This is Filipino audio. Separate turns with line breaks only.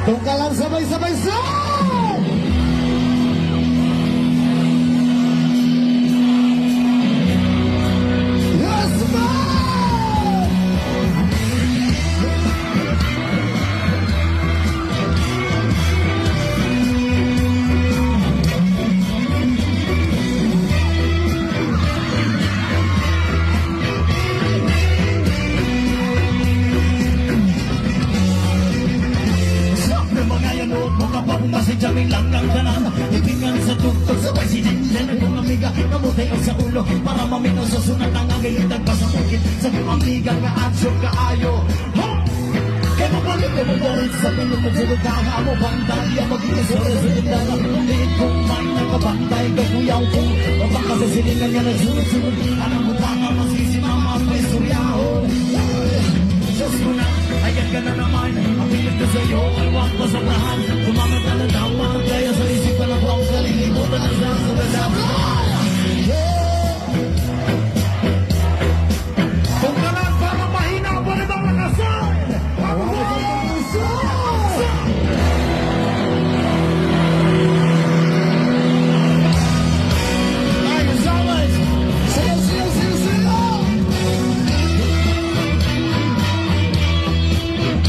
Tungkalan sabay-sabay sa... Yes, man!
Kasi jaming lang ang kanan Ibingan sa tuktok sa presidente na kong amiga Namutay sa ulo para maminaw sa sunat ang agayitag pa sa bukit Sa kong amiga nga aksyon kaayo Kaya mabalik ko mabalit sa pinutog sa lugaha mo Bantay ang magiging sore sa tindana Liit kong may nakabantay Kakuyaw kong Mabang kasi silingan nga nagsunod-sunod Anong butanga masisimama ang presuryaho Diyos ko na, ayan ka na naman Ang pilit ko sa'yo ay wag pa sa tahan Kumamit na nadaman Kaya sa isip ka na po ang kalilimutan ng sa